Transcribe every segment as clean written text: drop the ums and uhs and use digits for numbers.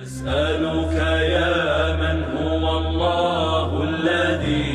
أسألك يا من هو الله الذي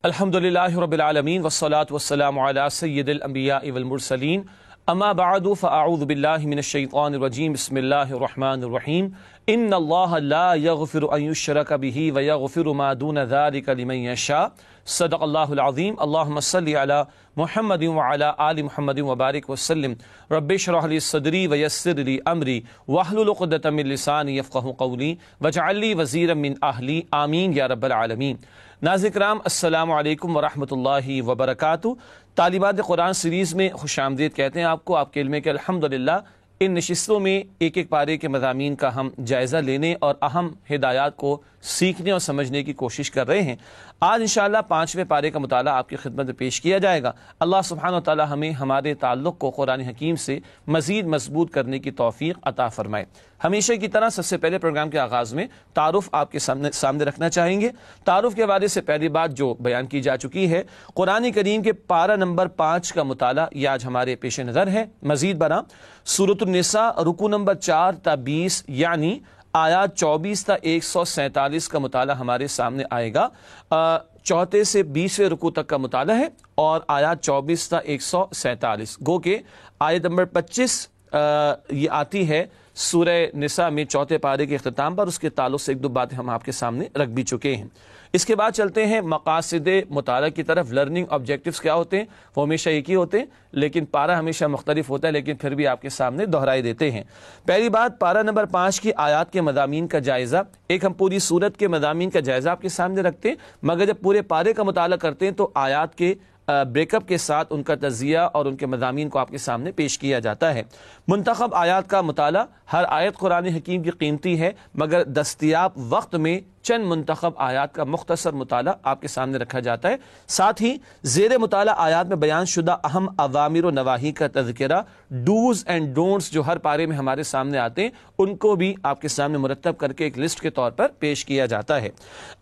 الحمد لله رب العالمين والصلاة والسلام على سيد الأنبياء والمرسلين أما بعد فأعوذ بالله من الشيطان الرجيم بسم الله الرحمن الرحيم إن الله لا يغفر أن يشرك به ويغفر ما دون ذلك لمن يشاء صدق الله العظيم اللهم صل على محمد وعلى آل محمد وبارك وسلم رب اشرح لي صدري ويسر لي أمري واحلل عقدة من لساني يفقهوا قولي واجعل لي وزيرا من أهلي آمين يا رب العالمين۔ ناظرین کرام السلام علیکم ورحمۃ اللہ وبرکاتہ۔ طالبات قرآن سیریز میں خوش آمدید کہتے ہیں آپ کو، آپ کے علم ہے کہ الحمدللہ ان نشستوں میں ایک ایک پارے کے مضامین کا ہم جائزہ لینے اور اہم ہدایات کو سیکھنے اور سمجھنے کی کوشش کر رہے ہیں۔ آج انشاءاللہ 5ویں پارے کا مطالعہ آپ کی خدمت میں پیش کیا جائے گا۔ اللہ سبحانہ وتعالی ہمیں ہمارے تعلق کو قرآن حکیم سے مزید مضبوط کرنے کی توفیق عطا فرمائے۔ ہمیشہ کی طرح سب سے پہلے پروگرام کے آغاز میں تعارف آپ کے سامنے رکھنا چاہیں گے۔ تعارف کے حوالے سے پہلی بات جو بیان کی جا چکی ہے، قرآن کریم کے پارہ نمبر 5 کا مطالعہ یہ آج ہمارے پیش نظر ہے۔ مزید برآں سورۃ النساء رکوع نمبر 4 تا 20 یعنی آیات 24 تا 147 کا مطالعہ ہمارے سامنے آئے گا۔ 4 سے 20 رکوع تک کا مطالعہ ہے اور آیات 24 تا 147، گو کہ آیت نمبر 25 یہ آتی ہے سورہ نساء میں 4 پارے کے اختتام پر۔ اس کے تعلق سے ایک دو باتیں ہم آپ کے سامنے رکھ بھی چکے ہیں۔ اس کے بعد چلتے ہیں مقاصد مطالعہ کی طرف۔ لرننگ آبجیکٹیوز کیا ہوتے ہیں؟ وہ ہمیشہ ایک ہی ہوتے ہیں لیکن پارہ ہمیشہ مختلف ہوتا ہے، لیکن پھر بھی آپ کے سامنے دہرائے دیتے ہیں۔ پہلی بات، پارہ نمبر 5 کی آیات کے مضامین کا جائزہ۔ ایک ہم پوری سورت کے مضامین کا جائزہ آپ کے سامنے رکھتے ہیں، مگر جب پورے پارے کا مطالعہ کرتے ہیں تو آیات کے بریک اپ کے ساتھ ان کا تجزیہ اور ان کے مضامین کو آپ کے سامنے پیش کیا جاتا ہے۔ منتخب آیات کا مطالعہ، ہر آیت قرآن حکیم کی قیمتی ہے، مگر دستیاب وقت میں چند منتخب آیات کا مختصر مطالعہ آپ کے سامنے رکھا جاتا ہے۔ ساتھ ہی زیر مطالعہ آیات میں بیان شدہ اہم اوامر و نواہی کا تذکرہ، ڈوز اینڈ ڈونٹس جو ہر پارے میں ہمارے سامنے آتے ہیں، ان کو بھی آپ کے سامنے مرتب کر کے ایک لسٹ کے طور پر پیش کیا جاتا ہے۔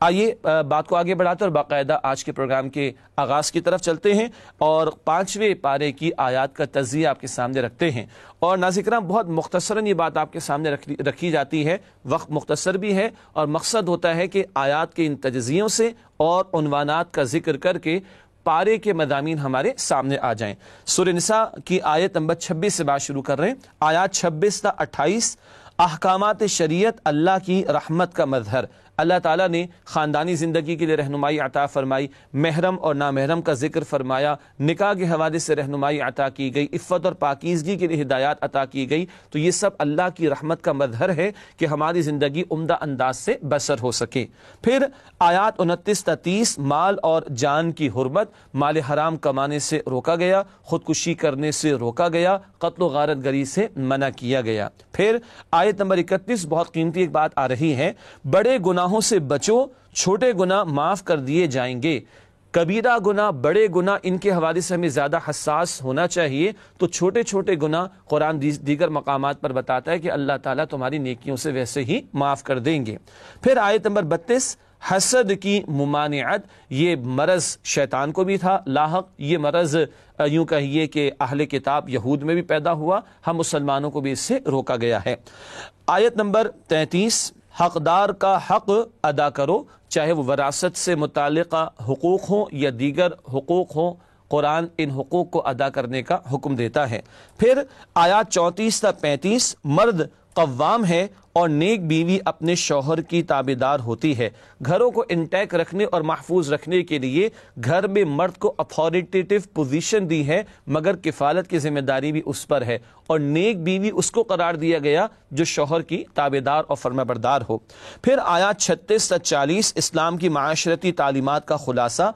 آئیے بات کو آگے بڑھاتے اور باقاعدہ آج کے پروگرام کے آغاز کی طرف چلتے ہیں اور 5ویں پارے کی آیات کا تجزیہ آپ کے سامنے رکھتے ہیں۔ اور ناظرین کرام بہت مختصراً یہ بات آپ کے سامنے رکھی جاتی ہے، وقت مختصر بھی ہے اور مقصد ہوتا ہے کہ آیات کے ان تجزیوں سے اور عنوانات کا ذکر کر کے پارے کے مضامین ہمارے سامنے آ جائیں۔ سورہ نساء کی آیت نمبر 26 سے بات شروع کر رہے ہیں۔ آیات 26 تا 28، احکامات شریعت اللہ کی رحمت کا مظہر۔ اللہ تعالیٰ نے خاندانی زندگی کے لیے رہنمائی عطا فرمائی، محرم اور نامحرم کا ذکر فرمایا، نکاح کے حوالے سے رہنمائی عطا کی گئی، عفت اور پاکیزگی کے لیے ہدایات عطا کی گئی۔ تو یہ سب اللہ کی رحمت کا مظہر ہے کہ ہماری زندگی عمدہ انداز سے بسر ہو سکے۔ پھر آیات 29 تا 30، مال اور جان کی حرمت، مال حرام کمانے سے روکا گیا، خودکشی کرنے سے روکا گیا، قتل و غارت گری سے منع کیا گیا۔ پھر آیت نمبر 31، بہت قیمتی ایک بات آ رہی ہے، بڑے گناہوں سے بچو، چھوٹے گناہ معاف کر دیے جائیں گے۔ کبیرہ گناہ، بڑے گناہ، ان کے حوالے سے ہمیں زیادہ حساس ہونا چاہیے۔ تو چھوٹے چھوٹے گناہ قرآن دیگر مقامات پر بتاتا ہے کہ اللہ تعالیٰ تمہاری نیکیوں سے ویسے ہی معاف کر دیں گے۔ پھر آیت نمبر 32، حسد کی ممانعت، یہ مرض شیطان کو بھی تھا لاحق، یہ مرض یوں کہیے کہ اہل کتاب یہود میں بھی پیدا ہوا، ہم مسلمانوں کو بھی اس سے روکا گیا ہے۔ آیت نمبر 33، حقدار کا حق ادا کرو، چاہے وہ وراثت سے متعلقہ حقوق ہوں یا دیگر حقوق ہوں، قرآن ان حقوق کو ادا کرنے کا حکم دیتا ہے۔ پھر آیات 34 تا 35، مرد قوام ہے اور نیک بیوی اپنے شوہر کی تابعدار ہوتی ہے۔ گھروں کو انٹیک رکھنے اور محفوظ رکھنے کے لیے گھر میں مرد کو اتھارٹیٹیو پوزیشن دی ہے، مگر کفالت کی ذمہ داری بھی اس پر ہے، اور نیک بیوی اس کو قرار دیا گیا جو شوہر کی تابعدار اور فرمانبردار ہو۔ پھر آیات 36 تا 40، اسلام کی معاشرتی تعلیمات کا خلاصہ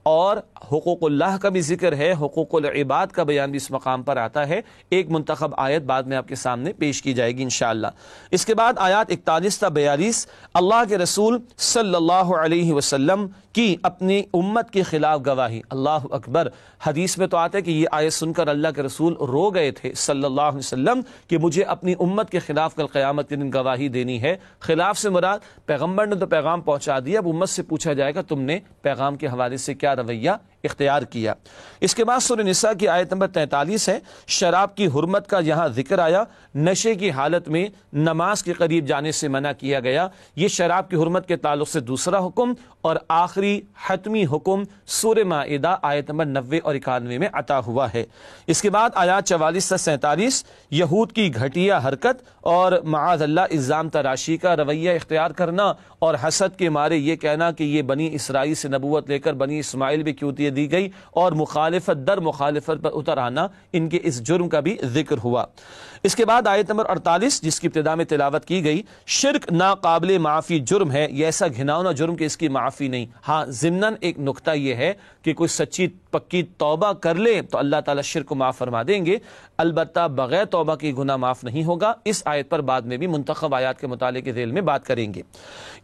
اور حقوق اللہ کا بھی ذکر ہے، حقوق العباد کا بیان بھی اس مقام پر آتا ہے۔ ایک منتخب آیت بعد میں آپ کے سامنے پیش کی جائے گی انشاءاللہ۔ اس کے بعد آیات 41 تا 42، اللہ کے رسول صلی اللہ علیہ وسلم کی اپنی امت کے خلاف گواہی۔ اللہ اکبر، حدیث میں تو آتا ہے کہ یہ آیت سن کر اللہ کے رسول رو گئے تھے صلی اللہ علیہ وسلم کہ مجھے اپنی امت کے خلاف کل قیامت کے دن گواہی دینی ہے۔ خلاف سے مراد پیغمبر نے تو پیغام پہنچا دیا، اب امت سے پوچھا جائے گا تم نے پیغام کے حوالے سے کیا رویہ اختیار کیا۔ اس کے بعد سورہ نساء کی آیت نمبر 43 ہے، شراب کی حرمت کا یہاں ذکر آیا، نشے کی حالت میں نماز کے قریب جانے سے منع کیا گیا۔ یہ شراب کی حرمت کے تعلق سے دوسرا حکم اور آخری حتمی حکم سورہ مائدہ آیت نمبر 90 اور 91 میں عطا ہوا ہے۔ اس کے بعد آیات 44 سے 47 یہود کی گھٹیا حرکت اور معاذ اللہ الزام تراشی کا رویہ اختیار کرنا اور حسد کے مارے یہ کہنا کہ یہ بنی اسرائیل سے نبوت لے کر بنی اسماعیل بھی کیوں دی گئی، اور مخالفت در مخالفت پر اتر آنا، ان کے اس جرم کا بھی ذکر ہوا۔ اس کے بعد آیت نمبر 48 جس کی ابتدا میں تلاوت کی گئی، شرک ناقابل معافی جرم ہے، یہ ایسا گھناؤنا جرم کہ اس کی معافی نہیں۔ ہاں ضمناً ایک نکتہ یہ ہے کہ کوئی سچی پکی توبہ کر لے تو اللہ تعالیٰ شرک کو معاف فرما دیں گے، البتہ بغیر توبہ کی گناہ معاف نہیں ہوگا۔ اس آیت پر بعد میں بھی منتخب آیات کے مطالعے کے ذیل میں بات کریں گے۔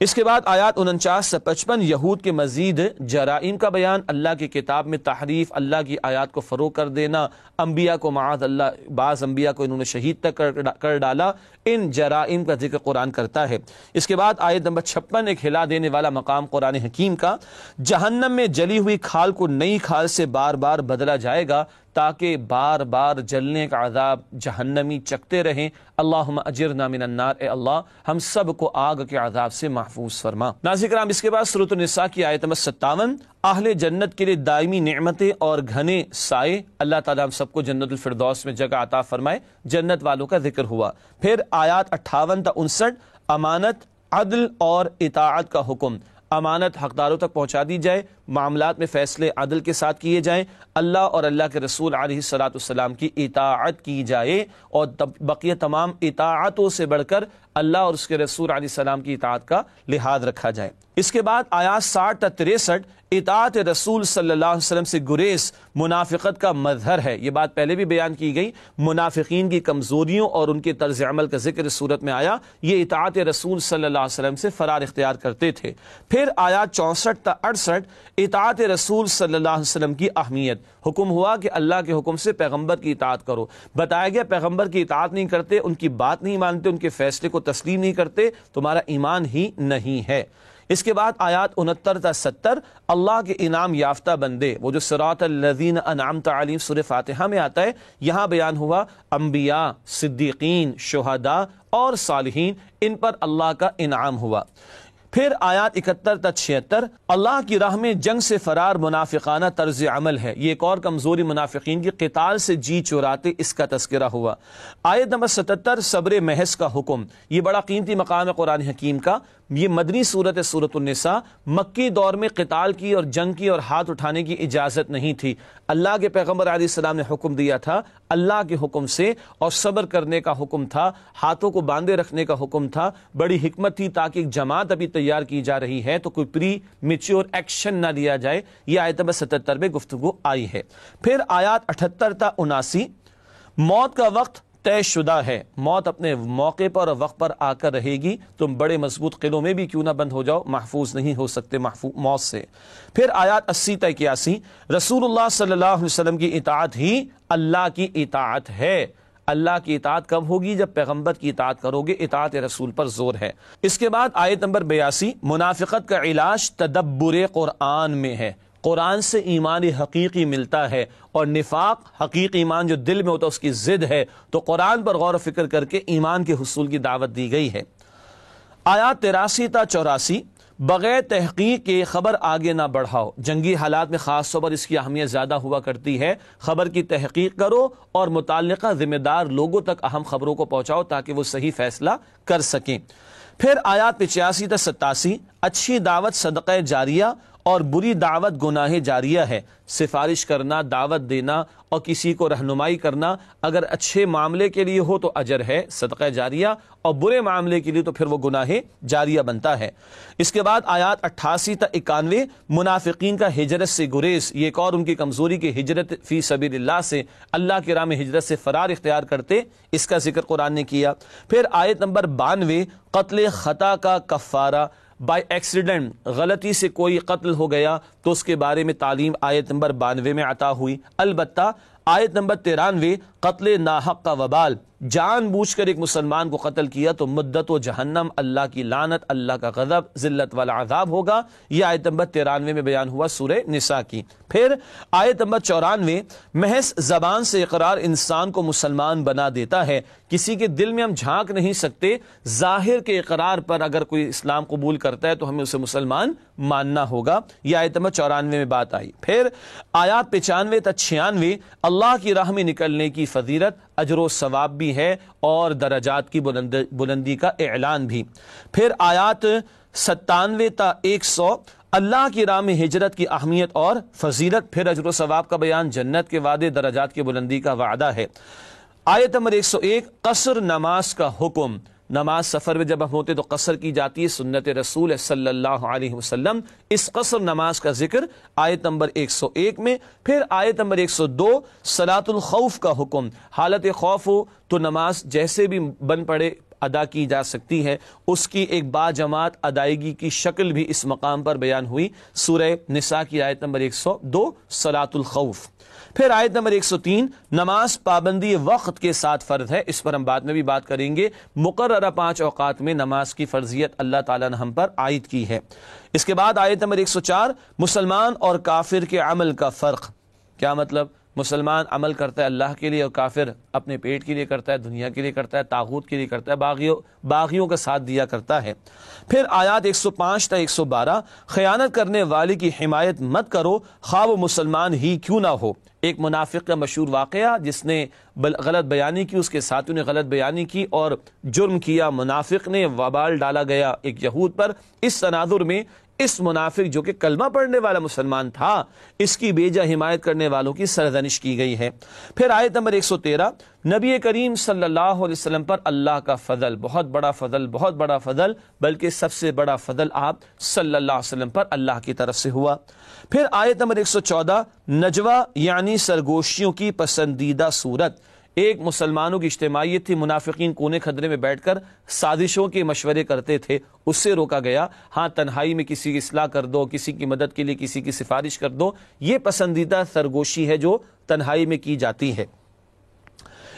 اس کے بعد آیات 49 سے 55 یہود کے مزید جرائم کا بیان، اللہ کی کتاب میں تحریف، اللہ کی آیات کو فروغ کر دینا، انبیاء کو معاذ اللہ بعض انبیاء کو انہوں نے شہید تک کر ڈالا، ان جرائم کا ذکر قرآن کرتا ہے۔ اس کے بعد آیت نمبر 56 ایک ہلا دینے والا مقام قرآن حکیم کا، جہنم میں جلی ہوئی کھال کو نئی کھال سے بار بار بدلا جائے گا تاکہ بار بار جلنے کا عذاب جہنمی چکتے رہیں۔ اللہم اجرنا من النار، اے اللہ ہم سب کو آگ کے عذاب سے محفوظ فرما۔ ناظرین کرام، اس کے بعد سورۃ النساء کی آیت نمبر 57 اہل جنت کے لیے دائمی نعمتیں اور گھنے سائے، اللہ تعالیٰ ہم سب کو جنت الفردوس میں جگہ عطا فرمائے، جنت والوں کا ذکر ہوا۔ پھر آیات 58 تا 59 امانت، عدل اور اطاعت کا حکم، امانت حقداروں تک پہنچا دی جائے، معاملات میں فیصلے عدل کے ساتھ کیے جائیں، اللہ اور اللہ کے رسول علیہ الصلاۃ والسلام کی اطاعت کی جائے، اور بقیہ تمام اطاعتوں سے بڑھ کر اللہ اور اس کے رسول علیہ السلام کی اطاعت کا لحاظ رکھا جائے۔ اس کے بعد آیات 60 تا 63 اطاعت رسول صلی اللہ علیہ وسلم سے گریز منافقت کا مظہر ہے، یہ بات پہلے بھی بیان کی گئی، منافقین کی کمزوریوں اور ان کے طرز عمل کا ذکر اس صورت میں آیا، یہ اطاعت رسول صلی اللہ علیہ وسلم سے فرار اختیار کرتے تھے۔ پھر آیات 64 تا 68 اطاعت رسول صلی اللہ علیہ وسلم کی اہمیت، حکم ہوا کہ اللہ کے حکم سے پیغمبر کی اطاعت کرو، بتایا گیا پیغمبر کی اطاعت نہیں کرتے، ان کی بات نہیں مانتے، ان کے فیصلے کو تسلیم نہیں کرتے، تمہارا ایمان ہی نہیں ہے۔ اس کے بعد آیات 69 تا 70 اللہ کے انعام یافتہ بندے، وہ جو صراط الذین انعمت علیہم سورہ فاتحہ میں آتا ہے، یہاں بیان ہوا انبیاء، صدیقین، شہداء اور صالحین، ان پر اللہ کا انعام ہوا۔ پھر آیات 71 تا 76 اللہ کی راہ میں جنگ سے فرار منافقانہ طرز عمل ہے، یہ ایک اور کمزوری منافقین کی، قتال سے جی چراتے، اس کا تذکرہ ہوا۔ آیت نمبر 77 صبر محض کا حکم، یہ بڑا قیمتی مقام ہے قرآن حکیم کا، یہ مدنی صورت ہے سورۃ النساء، مکی دور میں قتال کی اور جنگ کی اور ہاتھ اٹھانے کی اجازت نہیں تھی، اللہ کے پیغمبر علیہ السلام نے حکم دیا تھا اللہ کے حکم سے، اور صبر کرنے کا حکم تھا، ہاتھوں کو باندھے رکھنے کا حکم تھا، بڑی حکمت تھی تاکہ ایک جماعت ابھی تیار کی جا رہی ہے تو کوئی پری میچور ایکشن نہ لیا جائے، یہ آیت نمبر 77 میں گفتگو آئی ہے۔ پھر آیات 78 تا 79 موت کا وقت طے شدہ ہے، موت اپنے موقع پر اور وقت پر آ کر رہے گی، تم بڑے مضبوط قلعوں میں بھی کیوں نہ بند ہو جاؤ، محفوظ نہیں ہو سکتے موت سے۔ پھر آیات 80 تا 81 رسول اللہ صلی اللہ علیہ وسلم کی اطاعت ہی اللہ کی اطاعت ہے، اللہ کی اطاعت کب ہوگی؟ جب پیغمبر کی اطاعت کرو گے، اطاعت رسول پر زور ہے۔ اس کے بعد آیت نمبر 82 منافقت کا علاج تدبر قرآن میں ہے، قرآن سے ایمان حقیقی ملتا ہے، اور نفاق حقیقی ایمان جو دل میں ہوتا ہے اس کی ضد ہے، تو قرآن پر غور و فکر کر کے ایمان کے حصول کی دعوت دی گئی ہے۔ آیات 83 تا 84 بغیر تحقیق کے خبر آگے نہ بڑھاؤ، جنگی حالات میں خاص طور پر اس کی اہمیت زیادہ ہوا کرتی ہے، خبر کی تحقیق کرو اور متعلقہ ذمہ دار لوگوں تک اہم خبروں کو پہنچاؤ تاکہ وہ صحیح فیصلہ کر سکیں۔ پھر آیات 85 تا 87 اچھی دعوت صدقہ جاریہ اور بری دعوت گناہ جاریہ ہے، سفارش کرنا، دعوت دینا اور کسی کو رہنمائی کرنا، اگر اچھے معاملے کے لیے ہو تو اجر ہے صدقہ جاریہ، اور برے معاملے کے لیے تو پھر وہ گناہ جاریہ بنتا ہے۔ اس کے بعد آیات 88 تا 91 منافقین کا ہجرت سے گریز، یہ ایک اور ان کی کمزوری کی ہجرت فی سبیل اللہ سے، اللہ کی راہ میں ہجرت سے فرار اختیار کرتے، اس کا ذکر قرآن نے کیا۔ پھر آیت نمبر 92 قتل خطا کا کفارہ، بائی ایکسیڈنٹ غلطی سے کوئی قتل ہو گیا تو اس کے بارے میں تعلیم آیت نمبر 92 میں عطا ہوئی۔ البتہ آیت نمبر 93 قتل ناحق کا وبال، جان بوجھ کر ایک مسلمان کو قتل کیا تو مدت و جہنم، اللہ کی لعنت، اللہ کا غضب، ذلت والا عذاب ہوگا۔ یہ آیت نمبر 93 میں بیان ہوا سورہ نساء کی۔ پھر آیت نمبر 94، محض زبان سے اقرار انسان کو مسلمان بنا دیتا ہے، کسی کے دل میں ہم جھانک نہیں سکتے، ظاہر کے اقرار پر اگر کوئی اسلام قبول کرتا ہے تو ہمیں اسے مسلمان ماننا ہوگا۔ یہ آیت نمبر 94 میں بات آئی۔ پھر آیات 95 تا 96، اللہ کی راہ میں نکلنے کی فضیلت، اجر و ثواب بھی ہے اور درجات کی بلندی کا اعلان بھی۔ پھر آیات 97 تا 100، اللہ کی راہ میں ہجرت کی اہمیت اور فضیلت، پھر اجر و ثواب کا بیان، جنت کے وعدے، درجات کی بلندی کا وعدہ ہے۔ آیت نمبر 101، قصر نماز کا حکم، نماز سفر میں جب ہم ہوتے تو قصر کی جاتی ہے، سنت رسول صلی اللہ علیہ وسلم، اس قصر نماز کا ذکر آیت نمبر 101 میں۔ پھر آیت نمبر 102، صلاۃ الخوف کا حکم، حالت خوف ہو تو نماز جیسے بھی بن پڑے ادا کی جا سکتی ہے، اس کی ایک باجماعت ادائیگی کی شکل بھی اس مقام پر بیان ہوئی، سورہ نساء کی آیت نمبر 102، صلاۃ الخوف۔ پھر آیت نمبر 103، نماز پابندی وقت کے ساتھ فرض ہے، اس پر ہم بعد میں بھی بات کریں گے، مقررہ 5 اوقات میں نماز کی فرضیت اللہ تعالیٰ نے ہم پر عائد کی ہے۔ اس کے بعد آیت نمبر 104، مسلمان اور کافر کے عمل کا فرق۔ کیا مطلب؟ مسلمان عمل کرتا ہے اللہ کے لیے اور کافر اپنے پیٹ کے لیے کرتا ہے، دنیا کے لیے کرتا ہے، طاغوت کے لیے کرتا ہے، باغیوں کا ساتھ دیا کرتا ہے۔ پھر آیات 105 تا 112، خیانت کرنے والے کی حمایت مت کرو خواہ وہ مسلمان ہی کیوں نہ ہو۔ ایک منافق کا مشہور واقعہ، جس نے غلط بیانی کی، اس کے ساتھیوں نے غلط بیانی کی اور جرم کیا، منافق نے وبال ڈالا گیا ایک یہود پر۔ اس تناظر میں اس منافق جو کہ کلمہ پڑھنے والا مسلمان تھا، اس کی بیجا حمایت کرنے والوں کی سرزنش کی گئی ہے۔ پھر آیت نمبر 113، نبی کریم صلی اللہ علیہ وسلم پر اللہ کا فضل، بہت بڑا فضل، بہت بڑا فضل، بلکہ سب سے بڑا فضل آپ صلی اللہ علیہ وسلم پر اللہ کی طرف سے ہوا۔ پھر آیت نمبر 114، نجوہ یعنی سرگوشیوں کی پسندیدہ صورت۔ ایک مسلمانوں کی اجتماعیت تھی، منافقین کونے خدرے میں بیٹھ کر سازشوں کے مشورے کرتے تھے، اس سے روکا گیا۔ ہاں، تنہائی میں کسی کی اصلاح کر دو، کسی کی مدد کے لیے کسی کی سفارش کر دو، یہ پسندیدہ سرگوشی ہے جو تنہائی میں کی جاتی ہے۔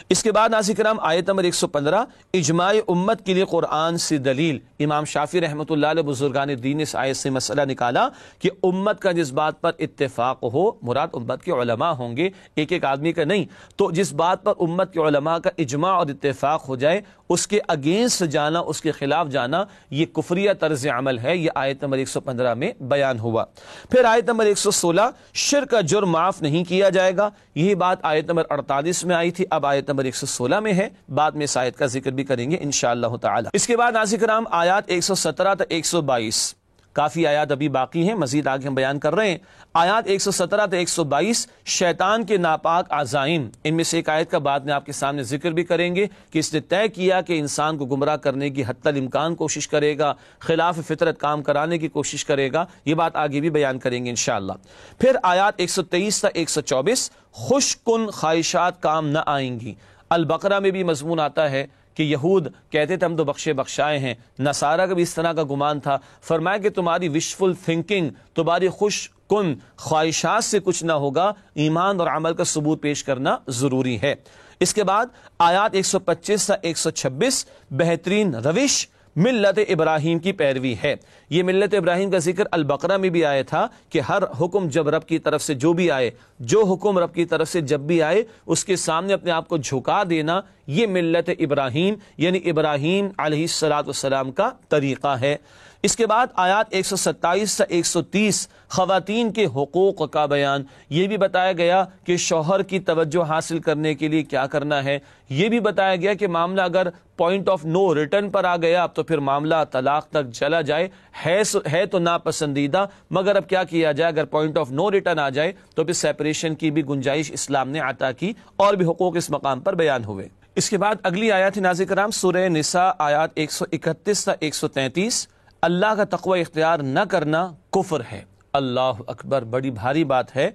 اس کے بعد ناظرین کرام آیت نمبر 115، اجماع امت کے لیے قرآن سے دلیل۔ امام شافعی رحمۃ اللہ علیہ بزرگان دین اس آیت سے مسئلہ نکالا کہ امت کا جس بات پر اتفاق ہو، مراد امت کے علماء ہوں گے، ایک ایک آدمی کا نہیں، تو جس بات پر امت کے علماء کا اجماع اور اتفاق ہو جائے، اس کے اگینسٹ جانا، اس کے خلاف جانا، یہ کفریہ طرز عمل ہے۔ یہ آیت نمبر 115 میں بیان ہوا۔ پھر آیت نمبر 116، شرک کا جرم معاف نہیں کیا جائے گا، یہی بات آیت نمبر 48 میں آئی تھی، اب آیت نمبر 116 میں ہے، بعد میں اس آیت کا ذکر بھی کریں گے انشاءاللہ تعالی۔ اس کے بعد ناظرین کرام آیات 117 تا 122، کافی آیات ابھی باقی ہیں، مزید آگے ہم بیان کر رہے ہیں۔ آیات 117 تا 122، شیطان کے ناپاک عزائم، ان میں سے ایک آیت کا بعد میں آپ کے سامنے ذکر بھی کریں گے کہ اس نے طے کیا کہ انسان کو گمراہ کرنے کی حتی الامکان کوشش کرے گا، خلاف فطرت کام کرانے کی کوشش کرے گا، یہ بات آگے بھی بیان کریں گے انشاءاللہ۔ پھر آیات 123 تا 124، خوش کن خواہشات کام نہ آئیں گی۔ البقرہ میں بھی مضمون آتا ہے کہ یہود کہتے تھے ہم تو بخشے بخشائے ہیں، نصارہ کا بھی اس طرح کا گمان تھا، فرمایا کہ تمہاری وشفل تھنکنگ، تمہاری خوش کن خواہشات سے کچھ نہ ہوگا، ایمان اور عمل کا ثبوت پیش کرنا ضروری ہے۔ اس کے بعد آیات 125 تا 126، بہترین روش ملت ابراہیم کی پیروی ہے۔ یہ ملت ابراہیم کا ذکر البقرہ میں بھی آیا تھا کہ ہر حکم جب رب کی طرف سے جو بھی آئے، جو حکم رب کی طرف سے جب بھی آئے، اس کے سامنے اپنے آپ کو جھکا دینا، یہ ملت ابراہیم یعنی ابراہیم علیہ السلام کا طریقہ ہے۔ اس کے بعد آیات 127 سے 130، خواتین کے حقوق کا بیان، یہ بھی بتایا گیا کہ شوہر کی توجہ حاصل کرنے کے لیے کیا کرنا ہے، یہ بھی بتایا گیا کہ معاملہ اگر پوائنٹ آف نو ریٹرن پر آ گیا تو پھر معاملہ طلاق تک چلا جائے، ہے تو ناپسندیدہ، مگر اب کیا کیا جائے، اگر پوائنٹ آف نو ریٹرن آ جائے تو پھر سیپریشن کی بھی گنجائش اسلام نے عطا کی، اور بھی حقوق اس مقام پر بیان ہوئے۔ اس کے بعد اگلی آیات ناظرین کرام سورہ نساء آیات 131 تا 133، اللہ کا تقوی اختیار نہ کرنا کفر ہے۔ اللہ اکبر، بڑی بھاری بات ہے۔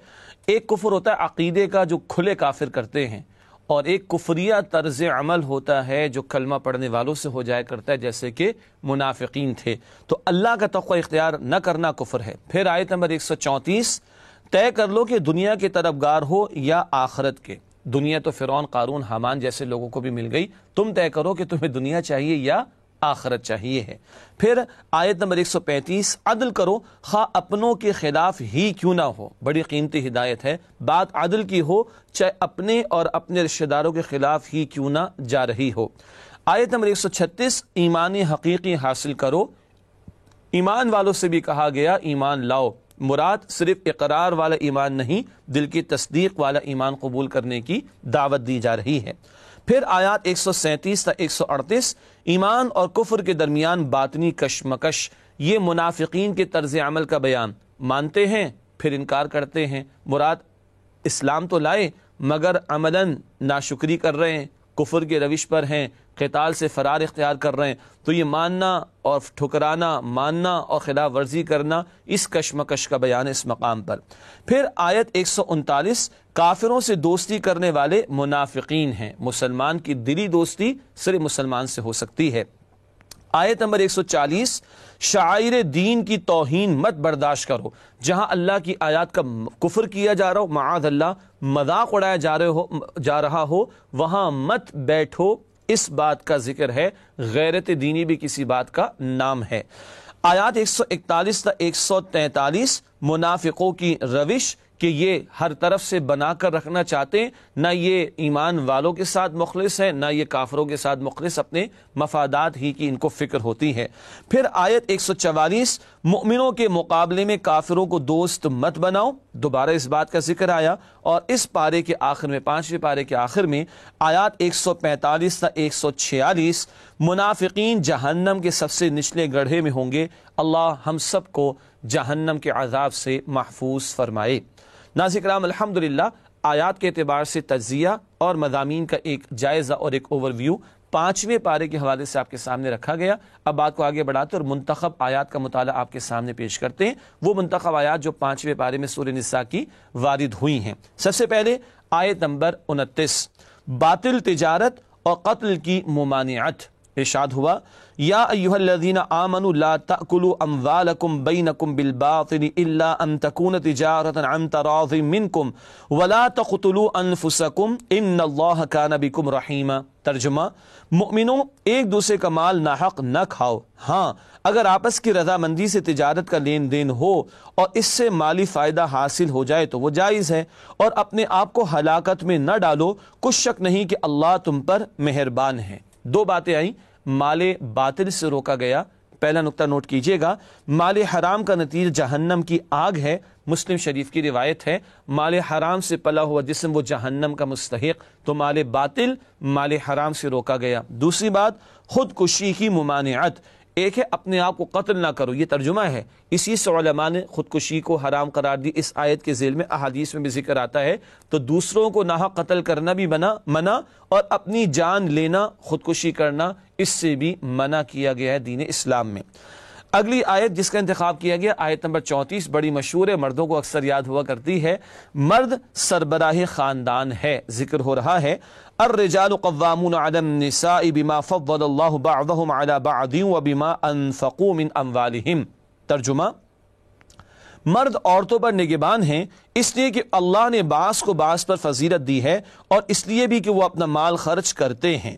ایک کفر ہوتا ہے عقیدے کا جو کھلے کافر کرتے ہیں، اور ایک کفریہ طرز عمل ہوتا ہے جو کلمہ پڑھنے والوں سے ہو جایا کرتا ہے، جیسے کہ منافقین تھے۔ تو اللہ کا تقوی اختیار نہ کرنا کفر ہے۔ پھر آیت نمبر 134، طے کر لو کہ دنیا کے طلبگار ہو یا آخرت کے۔ دنیا تو فرعون قارون حامان جیسے لوگوں کو بھی مل گئی، تم طے کرو کہ تمہیں دنیا چاہیے یا آخرت چاہیے ہے۔ پھر آیت نمبر 135، عدل کرو خواہ اپنوں کے خلاف ہی کیوں نہ ہو۔ بڑی قیمتی ہدایت ہے، بات عدل کی ہو چاہے اپنے اور اپنے رشتہ داروں کے خلاف ہی کیوں نہ جا رہی ہو۔ آیت نمبر 136، ایمان حقیقی حاصل کرو۔ ایمان والوں سے بھی کہا گیا ایمان لاؤ، مراد صرف اقرار والا ایمان نہیں، دل کی تصدیق والا ایمان قبول کرنے کی دعوت دی جا رہی ہے۔ پھر آیات 137 تا 138، ایمان اور کفر کے درمیان باطنی کشمکش، یہ منافقین کے طرز عمل کا بیان، مانتے ہیں پھر انکار کرتے ہیں، مراد اسلام تو لائے مگر عملاً ناشکری کر رہے ہیں، کفر کے روش پر ہیں، قتال سے فرار اختیار کر رہے ہیں، تو یہ ماننا اور ٹھکرانا، ماننا اور خلاف ورزی کرنا اس کشمکش کا بیان ہے اس مقام پر۔ پھر آیت 139، کافروں سے دوستی کرنے والے منافقین ہیں، مسلمان کی دلی دوستی صرف مسلمان سے ہو سکتی ہے۔ آیت نمبر 140، شعائر دین کی توہین مت برداشت کرو، جہاں اللہ کی آیات کا کفر کیا جا رہا ہو، معاذ اللہ مذاق اڑایا جا رہا ہو، وہاں مت بیٹھو، اس بات کا ذکر ہے، غیرت دینی بھی کسی بات کا نام ہے۔ آیات 141 تا 143، منافقوں کی روش کہ یہ ہر طرف سے بنا کر رکھنا چاہتے ہیں، نہ یہ ایمان والوں کے ساتھ مخلص ہے، نہ یہ کافروں کے ساتھ مخلص، اپنے مفادات ہی کی ان کو فکر ہوتی ہے۔ پھر آیت 144، مؤمنوں کے مقابلے میں کافروں کو دوست مت بناؤ، دوبارہ اس بات کا ذکر آیا۔ اور اس پارے کے آخر میں، 5ویں پارے کے آخر میں آیات 145 تا 146، منافقین جہنم کے سب سے نچلے گڑھے میں ہوں گے، اللہ ہم سب کو جہنم کے عذاب سے محفوظ فرمائے۔ ناظرین کرام، الحمدللہ آیات کے اعتبار سے تجزیہ اور مضامین کا ایک جائزہ اور ایک اوور ویو 5ویں پارے کے حوالے سے آپ کے سامنے رکھا گیا۔ اب بات کو آگے بڑھاتے اور منتخب آیات کا مطالعہ آپ کے سامنے پیش کرتے ہیں، وہ منتخب آیات جو 5ویں پارے میں سورہ نساء کی وارد ہوئی ہیں۔ سب سے پہلے آیت نمبر 29، باطل تجارت اور قتل کی ممانعت۔ ارشاد ہوا، یا ایھا الذین آمنوا لا تأکلوا اموالکم بینکم بالباطل الا ان تکون تجارۃ عن تراض منکم ولا تقتلوا انفسکم ان اللہ کان بکم رحیما۔ ترجمہ، مومنوں ایک دوسرے کا مال ناحق نہ کھاؤ، ہاں اگر آپس کی رضامندی سے تجارت کا لین دین ہو اور اس سے مالی فائدہ حاصل ہو جائے تو وہ جائز ہے، اور اپنے آپ کو ہلاکت میں نہ ڈالو، کچھ شک نہیں کہ اللہ تم پر مہربان ہے۔ دو باتیں آئیں، مال باطل سے روکا گیا۔ پہلا نقطہ نوٹ کیجئے گا، مال حرام کا نتیجہ جہنم کی آگ ہے، مسلم شریف کی روایت ہے، مال حرام سے پلا ہوا جسم وہ جہنم کا مستحق، تو مال باطل مال حرام سے روکا گیا۔ دوسری بات، خودکشی کی ممانعت، ایک ہے اپنے آپ کو قتل نہ کرو، یہ ترجمہ ہے، اسی سے علماء نے خودکشی کو حرام قرار دی۔ اس آیت کے ذیل میں احادیث میں بھی ذکر آتا ہے، تو دوسروں کو ناحق قتل کرنا بھی منع، اور اپنی جان لینا، خودکشی کرنا، اس سے بھی منع کیا گیا ہے دین اسلام میں۔ اگلی آیت جس کا انتخاب کیا گیا، آیت نمبر 34، بڑی مشہور ہے، مردوں کو اکثر یاد ہوا کرتی ہے، مرد سربراہ خاندان ہے۔ ذکر ہو رہا ہے، الرجال قوامون علی النساء بما فضل اللہ بعضهم علی بعض وبما انفقوا من اموالہم۔ ترجمہ، مرد عورتوں پر نگہبان ہیں اس لیے کہ اللہ نے بعض کو بعض پر فضیلت دی ہے، اور اس لیے بھی کہ وہ اپنا مال خرچ کرتے ہیں۔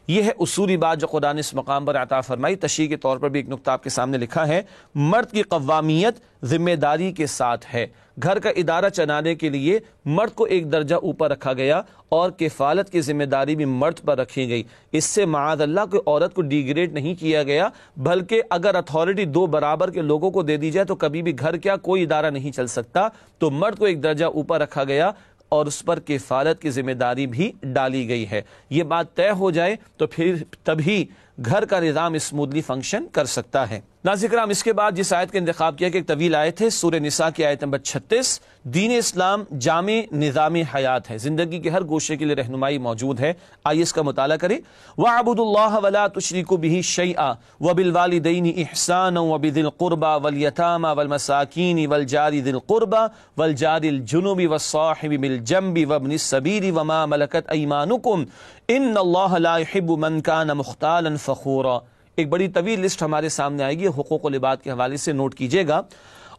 یہ ہے اصولی بات جو خدا نے اس مقام پر عطا فرمائی۔ تشریح کے طور پر بھی ایک نقطہ آپ کے سامنے لکھا ہے، مرد کی قوامیت ذمہ داری کے ساتھ ہے۔ گھر کا ادارہ چلانے کے لیے مرد کو ایک درجہ اوپر رکھا گیا، اور کفالت کی ذمہ داری بھی مرد پر رکھی گئی۔ اس سے معاذ اللہ کوئی عورت کو ڈیگریڈ نہیں کیا گیا، بلکہ اگر اتھارٹی دو برابر کے لوگوں کو دے دی جائے تو کبھی بھی گھر کیا کوئی ادارہ نہیں چل سکتا، تو مرد کو ایک درجہ اوپر رکھا گیا، اور اس پر کفالت کی ذمہ داری بھی ڈالی گئی ہے۔ یہ بات طے ہو جائے تو پھر تبھی گھر کا نظام اسموتھلی فنکشن کر سکتا ہے۔ ناظرین کرام، اس کے بعد جس آیت کا انتخاب کیا کہ ایک طویل آیت ہے، سورہ نساء کی آیت نمبر 36۔ دین اسلام جامع نظام حیات ہے، زندگی کے ہر گوشے کے لیے رہنمائی موجود ہے۔ آئیے اس کا مطالعہ کریں۔ وَاعْبُدُوا اللَّهَ وَلَا تُشْرِكُوا بِهِ شَيْئًا وَبِالْوَالِدَيْنِ إِحْسَانًا وَبِذِي الْقُرْبَى وَالْيَتَامَى وَالْمَسَاكِينِ وَالْجَارِ ذِي الْقُرْبَى وَالْجَارِ الْجُنُبِ وَالصَّاحِبِ بِالْجَنبِ وَابْنِ السَّبِيلِ وَمَا مَلَكَتْ أَيْمَانُكُمْ إِنَّ اللَّهَ لَا يُحِبُّ مَنْ كَانَ مُخْتَالًا فَخُورًا۔ ایک بڑی طویل لسٹ ہمارے سامنے آئے گی، حقوق و لباد کے حوالے سے نوٹ کیجئے گا۔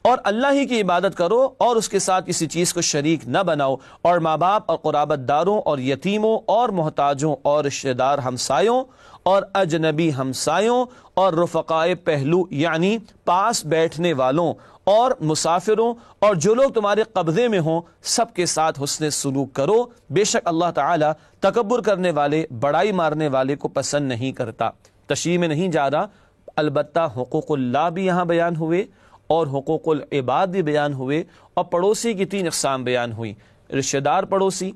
اور اللہ ہی کی عبادت کرو اور اس کے ساتھ کسی چیز کو شریک نہ بناؤ، اور ماں باپ اور قرابت داروں اور یتیموں اور محتاجوں اور رشتہ دار ہمسایوں اور اجنبی ہمسایوں اور رفقائے پہلو یعنی پاس بیٹھنے والوں اور مسافروں اور جو لوگ تمہارے قبضے میں ہوں سب کے ساتھ حسن سلوک کرو، بے شک اللہ تعالی تکبر کرنے والے، بڑائی مارنے والے کو پسند نہیں کرتا۔ تشریح میں نہیں جا رہا، البتہ حقوق اللہ بھی یہاں بیان ہوئے اور حقوق العباد بھی بیان ہوئے، اور پڑوسی کی 3 اقسام بیان ہوئی، رشتہ دار پڑوسی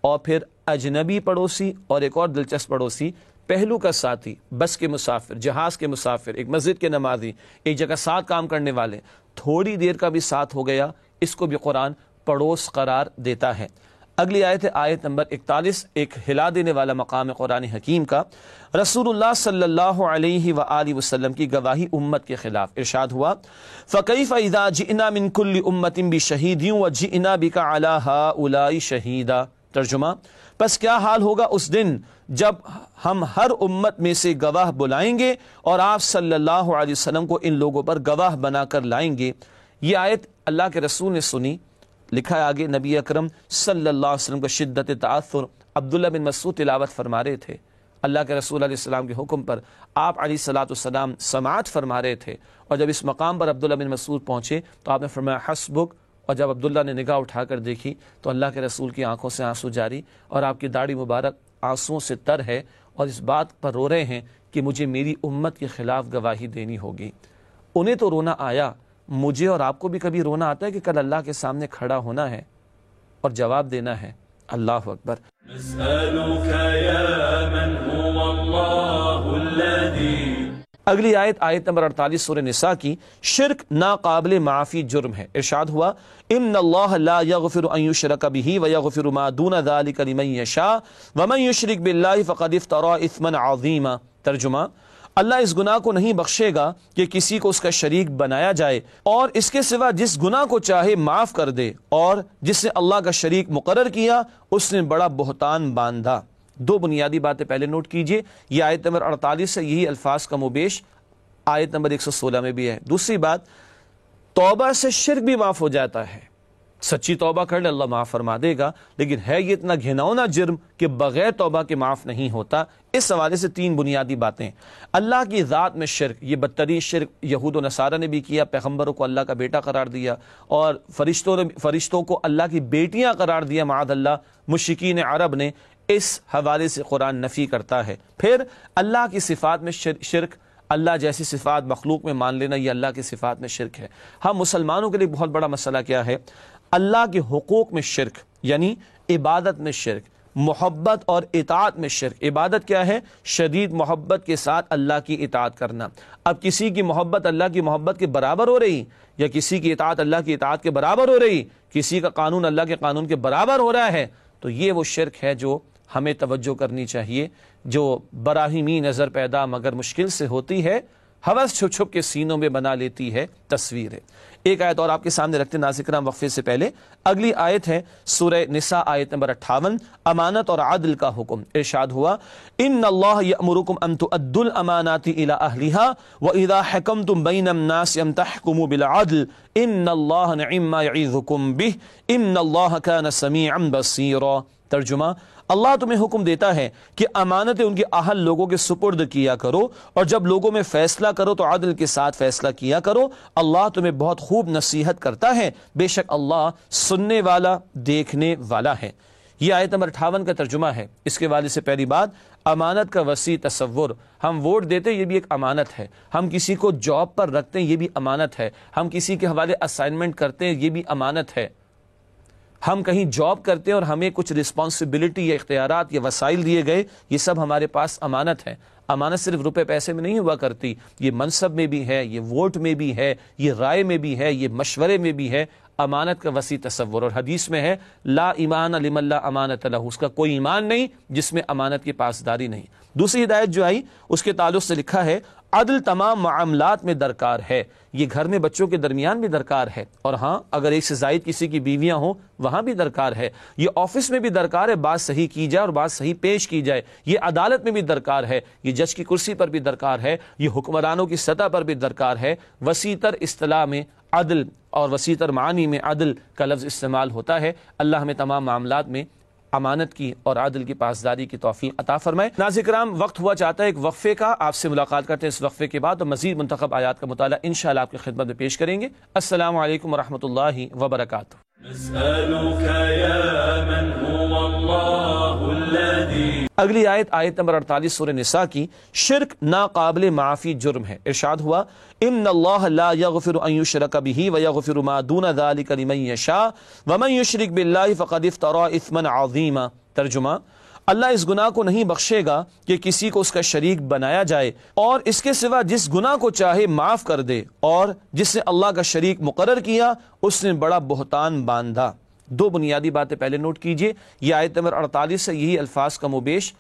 اور پھر اجنبی پڑوسی اور ایک اور دلچسپ پڑوسی پہلو کا ساتھی، بس کے مسافر، جہاز کے مسافر، ایک مسجد کے نمازی، ایک جگہ ساتھ کام کرنے والے، تھوڑی دیر کا بھی ساتھ ہو گیا، اس کو بھی قرآن پڑوس قرار دیتا ہے۔ اگلی آیت ہے آیت نمبر 41، ایک ہلا دینے والا مقام قرآن حکیم کا۔ رسول اللہ صلی اللہ علیہ وآلہ وسلم کی گواہی امت کے خلاف، ارشاد ہوا فَكَيْفَ إِذَا جِئْنَا مِن كُلِّ أُمَّةٍ بِشَهِيدٍ وَجِئْنَا بِكَ عَلَى هَؤُلَاءِ شَهِيدًا۔ ترجمہ، پس کیا حال ہوگا اس دن جب ہم ہر امت میں سے گواہ بلائیں گے اور آپ صلی اللہ علیہ وسلم کو ان لوگوں پر گواہ بنا کر لائیں گے۔ یہ آیت اللہ کے رسول نے سنی، لکھا ہے آگے نبی اکرم صلی اللہ علیہ وسلم کو شدت تاثر، عبداللہ بن مسعود تلاوت فرما رہے تھے اللہ کے رسول علیہ السلام کے حکم پر، آپ علیہ الصلوۃ والسلام سماعت فرما رہے تھے، اور جب اس مقام پر عبداللہ بن مسعود پہنچے تو آپ نے فرمایا حسبک، اور جب عبداللہ نے نگاہ اٹھا کر دیکھی تو اللہ کے رسول کی آنکھوں سے آنسو جاری، اور آپ کی داڑھی مبارک آنسوؤں سے تر ہے، اور اس بات پر رو رہے ہیں کہ مجھے میری امت کے خلاف گواہی دینی ہوگی۔ انہیں تو رونا آیا، مجھے اور آپ کو بھی کبھی رونا آتا ہے کہ کل اللہ کے سامنے کھڑا ہونا ہے اور جواب دینا ہے۔ اللہ اکبر۔ نسألك يا من هو الله الذي۔ اگلی آیت آیت نمبر 48 سورہ نساء کی، شرک ناقابل معافی جرم ہے، ارشاد ہوا ان اللہ لا یغفر ان یشرک به ویغفر ما دون ذلک لمن یشاء ومن یشرک باللہ فقد افترى اثما عظیما۔ ترجمہ، اللہ اس گناہ کو نہیں بخشے گا کہ کسی کو اس کا شریک بنایا جائے، اور اس کے سوا جس گناہ کو چاہے معاف کر دے، اور جس نے اللہ کا شریک مقرر کیا اس نے بڑا بہتان باندھا۔ 2 بنیادی باتیں پہلے نوٹ کیجئے، یہ آیت نمبر 48 سے یہی الفاظ کم و بیش آیت نمبر 116 میں بھی ہے۔ دوسری بات، توبہ سے شرک بھی معاف ہو جاتا ہے، سچی توبہ کر لے اللہ معاف فرما دے گا، لیکن ہے یہ اتنا گھناؤنا جرم کہ بغیر توبہ کے معاف نہیں ہوتا۔ اس حوالے سے 3 بنیادی باتیں، اللہ کی ذات میں شرک، یہ بدترین شرک یہود و نصارہ نے بھی کیا، پیغمبروں کو اللہ کا بیٹا قرار دیا، اور فرشتوں کو اللہ کی بیٹیاں قرار دیا معاذ اللہ، مشرکین عرب نے، اس حوالے سے قرآن نفی کرتا ہے۔ پھر اللہ کی صفات میں شرک، اللہ جیسی صفات مخلوق میں مان لینا، یہ اللہ کی صفات میں شرک ہے۔ ہم مسلمانوں کے لیے بہت بڑا مسئلہ کیا ہے؟ اللہ کے حقوق میں شرک، یعنی عبادت میں شرک، محبت اور اطاعت میں شرک۔ عبادت کیا ہے؟ شدید محبت کے ساتھ اللہ کی اطاعت کرنا۔ اب کسی کی محبت اللہ کی محبت کے برابر ہو رہی، یا کسی کی اطاعت اللہ کی اطاعت کے برابر ہو رہی، کسی کا قانون اللہ کے قانون کے برابر ہو رہا ہے، تو یہ وہ شرک ہے جو ہمیں توجہ کرنی چاہیے، جو براہیمی نظر پیدا مگر مشکل سے ہوتی ہے، ہوس چھپ چھپ کے سینوں میں بنا لیتی ہے تصویر ہے۔ ایک آیت اور آپ کے سامنے رکھتے ناظرین کرام وقفے سے پہلے، اگلی آیت ہے سورہ نساء آیت نمبر 58، امانت اور عدل کا حکم، ارشاد ہوا ان اللہ یأمرکم ان تؤدوا الامانات الی اہلھا واذا حکمتم بین الناس ان تحکموا بالعدل ان اللہ نعم ما یعظکم بہ ان اللہ کان سمیعا بصیرا۔ ترجمہ، اللہ تمہیں حکم دیتا ہے کہ امانتیں ان کے اہل لوگوں کے سپرد کیا کرو، اور جب لوگوں میں فیصلہ کرو تو عدل کے ساتھ فیصلہ کیا کرو، اللہ تمہیں بہت خوب نصیحت کرتا ہے، بے شک اللہ سننے والا دیکھنے والا ہے۔ یہ آیت نمبر 58 کا ترجمہ ہے۔ اس کے والے سے پہلی بات، امانت کا وسیع تصور، ہم ووٹ دیتے ہیں یہ بھی ایک امانت ہے، ہم کسی کو جاب پر رکھتے ہیں یہ بھی امانت ہے، ہم کسی کے حوالے اسائنمنٹ کرتے ہیں یہ بھی امانت ہے، ہم کہیں جاب کرتے ہیں اور ہمیں کچھ رسپانسبلٹی یا اختیارات یا وسائل دیے گئے، یہ سب ہمارے پاس امانت ہے۔ امانت صرف روپے پیسے میں نہیں ہوا کرتی، یہ منصب میں بھی ہے، یہ ووٹ میں بھی ہے، یہ رائے میں بھی ہے، یہ مشورے میں بھی ہے۔ امانت کا وسیع تصور، اور حدیث میں ہے لا ایمان لمن لا امانت لہ، اس کا کوئی ایمان نہیں جس میں امانت کی پاسداری نہیں۔ دوسری ہدایت جو آئی اس کے تعلق سے لکھا ہے عدل تمام معاملات میں درکار ہے، یہ گھر میں بچوں کے درمیان بھی درکار ہے، اور ہاں اگر ایک سے زائد کسی کی بیویاں ہوں وہاں بھی درکار ہے، یہ آفس میں بھی درکار ہے، بات صحیح کی جائے اور بات صحیح پیش کی جائے، یہ عدالت میں بھی درکار ہے، یہ جج کی کرسی پر بھی درکار ہے، یہ حکمرانوں کی سطح پر بھی درکار ہے۔ وسیع تر اصطلاح میں عدل اور وسیع تر معنی میں عدل کا لفظ استعمال ہوتا ہے۔ اللہ ہمیں تمام معاملات میں امانت کی اور عدل کی پاسداری کی توفیق عطا فرمائے۔ ناظرین کرام، وقت ہوا چاہتا ہے ایک وقفے کا، آپ سے ملاقات کرتے ہیں اس وقفے کے بعد، اور مزید منتخب آیات کا مطالعہ انشاءاللہ آپ کی خدمت میں پیش کریں گے۔ السلام علیکم ورحمۃ اللہ وبرکاتہ۔ نسألك يا من هو الله الذي اگلی آیت نمبر 48 سورہ نساء کی، شرک ناقابل معافی جرم ہے۔ ارشاد ہوا ان اللہ لا یغفر ان یشرک بہ ویغفر ما دون ذلک لمن یشاء ومن یشرک باللہ فقد افترى اثما عظیما۔ ترجمہ، اللہ اس گناہ کو نہیں بخشے گا کہ کسی کو اس کا شریک بنایا جائے، اور اس کے سوا جس گناہ کو چاہے معاف کر دے، اور جس نے اللہ کا شریک مقرر کیا اس نے بڑا بہتان باندھا۔ دو بنیادی باتیں پہلے نوٹ کیجئے، یہ آیت نمبر 48 سے یہی الفاظ کم و بیش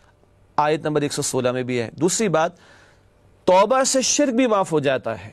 آیت نمبر 116 میں بھی ہے۔ دوسری بات، توبہ سے شرک بھی معاف ہو جاتا ہے،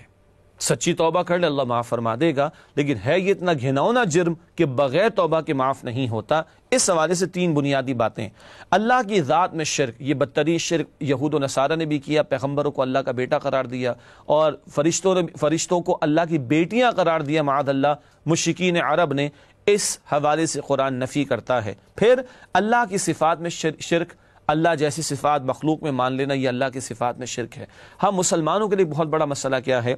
سچی توبہ کر لے اللہ معاف فرما دے گا، لیکن ہے یہ اتنا گھناؤنا جرم کہ بغیر توبہ کے معاف نہیں ہوتا۔ اس حوالے سے تین بنیادی باتیں، اللہ کی ذات میں شرک، یہ بدترین شرک یہود و نصارہ نے بھی کیا، پیغمبروں کو اللہ کا بیٹا قرار دیا، اور فرشتوں کو اللہ کی بیٹیاں قرار دیا معاذ اللہ، مشرکین عرب نے۔ اس حوالے سے قرآن نفی کرتا ہے۔ پھر اللہ کی صفات میں شرک، اللہ جیسی صفات مخلوق میں مان لینا، یہ اللہ کی صفات میں شرک ہے۔ ہم مسلمانوں کے لیے بہت بڑا مسئلہ کیا ہے؟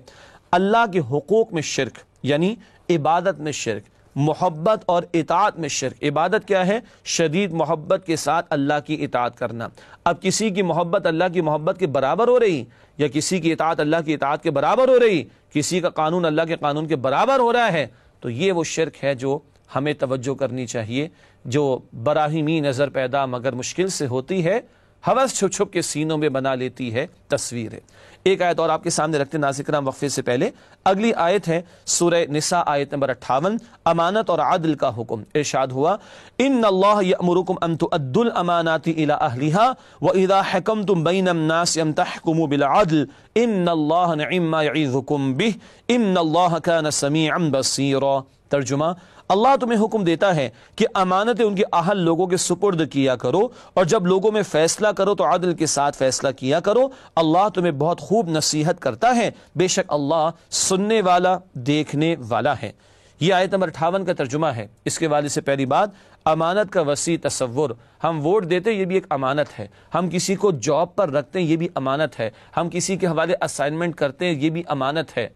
اللہ کے حقوق میں شرک، یعنی عبادت میں شرک، محبت اور اطاعت میں شرک۔ عبادت کیا ہے؟ شدید محبت کے ساتھ اللہ کی اطاعت کرنا۔ اب کسی کی محبت اللہ کی محبت کے برابر ہو رہی، یا کسی کی اطاعت اللہ کی اطاعت کے برابر ہو رہی، کسی کا قانون اللہ کے قانون کے برابر ہو رہا ہے، تو یہ وہ شرک ہے جو ہمیں توجہ کرنی چاہیے، جو براہیمی نظر پیدا مگر مشکل سے ہوتی ہے، ہوس چھپ چھپ کے سینوں میں بنا لیتی ہے تصویر ہے۔ ایک آیت اور آپ کے سامنے رکھتے ہیں ناظرین کرام وقفے سے پہلے۔ اگلی آیت ہے سورہ نساء آیت نمبر 58، امانت اور عدل کا حکم۔ ارشاد ہوا ان اللہ یأمرکم ان تؤدوا الامانات الی اہلھا واذا حکمتم بین الناس ان تحکموا بالعدل ان اللہ نعم ما یعظکم بہ ان اللہ کان سمیعا بصیرا۔ ترجمہ، اللہ تمہیں حکم دیتا ہے کہ امانتیں ان کے اہل لوگوں کے سپرد کیا کرو، اور جب لوگوں میں فیصلہ کرو تو عدل کے ساتھ فیصلہ کیا کرو، اللہ تمہیں بہت خوب نصیحت کرتا ہے، بے شک اللہ سننے والا دیکھنے والا ہے۔ یہ آیت نمبر 58 کا ترجمہ ہے۔ اس کے والے سے پہلی بات، امانت کا وسیع تصور۔ ہم ووٹ دیتے یہ بھی ایک امانت ہے، ہم کسی کو جاب پر رکھتے ہیں یہ بھی امانت ہے، ہم کسی کے حوالے اسائنمنٹ کرتے ہیں یہ بھی امانت ہے،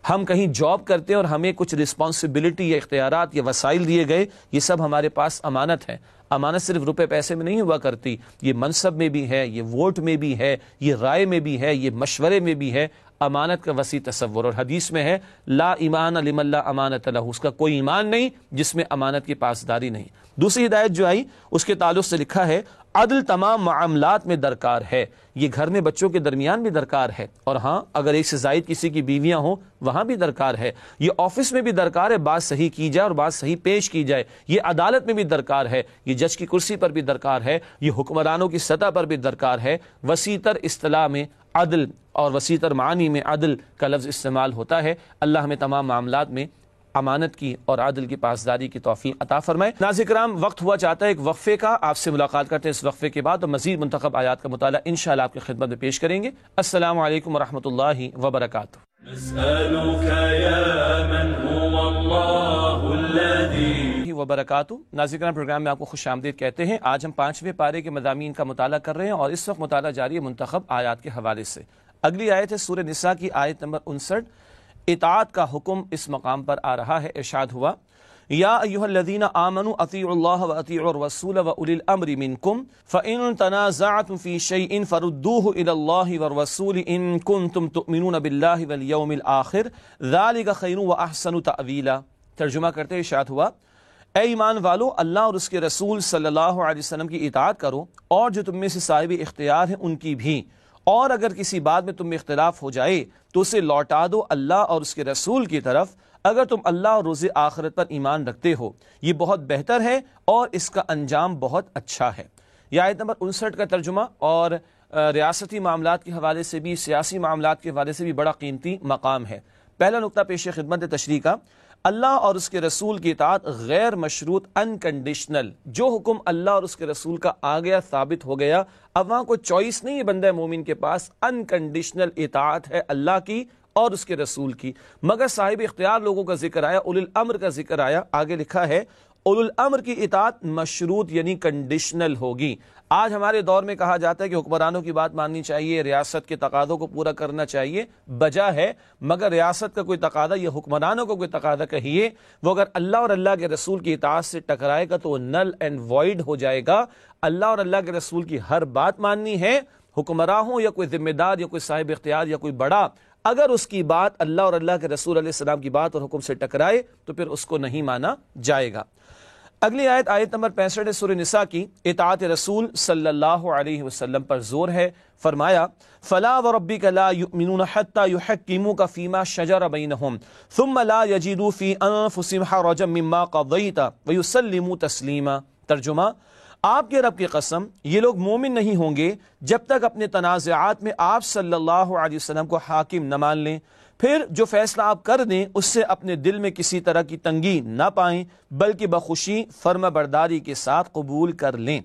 ہم کہیں جاب کرتے ہیں اور ہمیں کچھ رسپانسبلٹی یا اختیارات یا وسائل دیے گئے، یہ سب ہمارے پاس امانت ہے۔ امانت صرف روپے پیسے میں نہیں ہوا کرتی، یہ منصب میں بھی ہے، یہ ووٹ میں بھی ہے، یہ رائے میں بھی ہے، یہ مشورے میں بھی ہے۔ امانت کا وسیع تصور، اور حدیث میں ہے لا ایمان لمن لا امانت لہ، اس کا کوئی ایمان نہیں جس میں امانت کی پاسداری نہیں۔ دوسری ہدایت جو آئی اس کے تعلق سے لکھا ہے عدل تمام معاملات میں درکار ہے، یہ گھر میں بچوں کے درمیان بھی درکار ہے، اور ہاں اگر ایک سے زائد کسی کی بیویاں ہوں وہاں بھی درکار ہے، یہ آفس میں بھی درکار ہے، بات صحیح کی جائے اور بات صحیح پیش کی جائے، یہ عدالت میں بھی درکار ہے، یہ جج کی کرسی پر بھی درکار ہے، یہ حکمرانوں کی سطح پر بھی درکار ہے۔ وسیع تر اصطلاح میں عدل اور وسیع تر معنی میں عدل کا لفظ استعمال ہوتا ہے۔ اللہ ہمیں تمام معاملات میں امانت کی اور عدل کی پاسداری کی توفیق عطا فرمائے۔ ناظرین کرام، وقت ہوا چاہتا ہے ایک وقفے کا، آپ سے ملاقات کرتے ہیں اس وقفے کے بعد، اور مزید منتخب آیات کا مطالعہ انشاءاللہ آپ کی خدمت میں پیش کریں گے۔ السلام علیکم ورحمۃ اللہ وبرکاتہ۔ نسألك يا من هو الله الذي وبرکاتہ۔ ناظرین کرام، پروگرام میں آپ کو خوش آمدید کہتے ہیں۔ آج ہم 5ویں پارے کے مضامین کا مطالعہ کر رہے ہیں، اور اس وقت مطالعہ جاری ہے منتخب آیات کے حوالے سے۔ اگلی آیت ہے سورہ نساء کی آیت نمبر 59، اطاعت کا حکم اس مقام پر آ رہا ہے۔ ارشاد ہوا یا ایھا الذین آمنوا اطیعوا اللہ واطیعوا الرسول واولی الامر منکم فان تنازعتم فی شیء فردوه الی اللہ والرسول ان کنتم تؤمنون باللہ والیوم الآخر ذلک خیر واحسن تأویلا۔ ترجمہ کرتے ارشاد ہوا اے ایمان والو، اللہ اور اس کے رسول صلی اللہ علیہ وسلم کی اطاعت کرو، اور جو تم میں سے صاحب اختیار ہیں ان کی بھی، اور اگر کسی بات میں تم میں اختلاف ہو جائے تو اسے لوٹا دو اللہ اور اس کے رسول کی طرف، اگر تم اللہ اور روز آخرت پر ایمان رکھتے ہو، یہ بہت بہتر ہے اور اس کا انجام بہت اچھا ہے۔ یہ آیت نمبر 59 کا ترجمہ اور ریاستی معاملات کے حوالے سے بھی، سیاسی معاملات کے حوالے سے بھی بڑا قیمتی مقام ہے۔ پہلا نقطہ پیش خدمت تشریح کا، اللہ اور اس کے رسول کی اطاعت غیر مشروط انکنڈیشنل، جو حکم اللہ اور اس کے رسول کا آ گیا ثابت ہو گیا، اب وہاں کوئی چوائس نہیں ہے بندہ مومن کے پاس، انکنڈیشنل اطاعت ہے اللہ کی اور اس کے رسول کی، مگر صاحب اختیار لوگوں کا ذکر آیا، اولو الامر کا ذکر آیا۔ آگے لکھا ہے اولو الامر کی اطاعت مشروط یعنی کنڈیشنل ہوگی۔ آج ہمارے دور میں کہا جاتا ہے کہ حکمرانوں کی بات ماننی چاہیے، ریاست کے تقاضوں کو پورا کرنا چاہیے، بجا ہے، مگر ریاست کا کوئی تقاضا یا حکمرانوں کو کوئی تقاضا کہیے وہ اگر اللہ اور اللہ کے رسول کی اطاعت سے ٹکرائے گا تو وہ نل اینڈ وائڈ ہو جائے گا۔ اللہ اور اللہ کے رسول کی ہر بات ماننی ہے، حکمراں ہوں یا کوئی ذمہ دار یا کوئی صاحب اختیار یا کوئی بڑا، اگر اس کی بات اللہ اور اللہ کے رسول علیہ السلام کی بات اور حکم سے ٹکرائے تو پھر اس کو نہیں مانا جائے گا۔ اگلی آیت، آیت نمبر 65 سورہ نساء کی اطاعت رسول صلی اللہ علیہ وسلم پر زور ہے۔ فرمایا فلا وربک لا یؤمنون حتی یحکموک فیما شجر بینہم ثم لا یجدوا فی انفسہم حرجا مما قضیت ویسلموا تسلیما۔ ترجمہ، آپ کے رب کی قسم یہ لوگ مومن نہیں ہوں گے جب تک اپنے تنازعات میں آپ صلی اللہ علیہ وسلم کو حاکم نہ مان لیں، پھر جو فیصلہ آپ کر دیں اس سے اپنے دل میں کسی طرح کی تنگی نہ پائیں بلکہ بخوشی فرما برداری کے ساتھ قبول کر لیں۔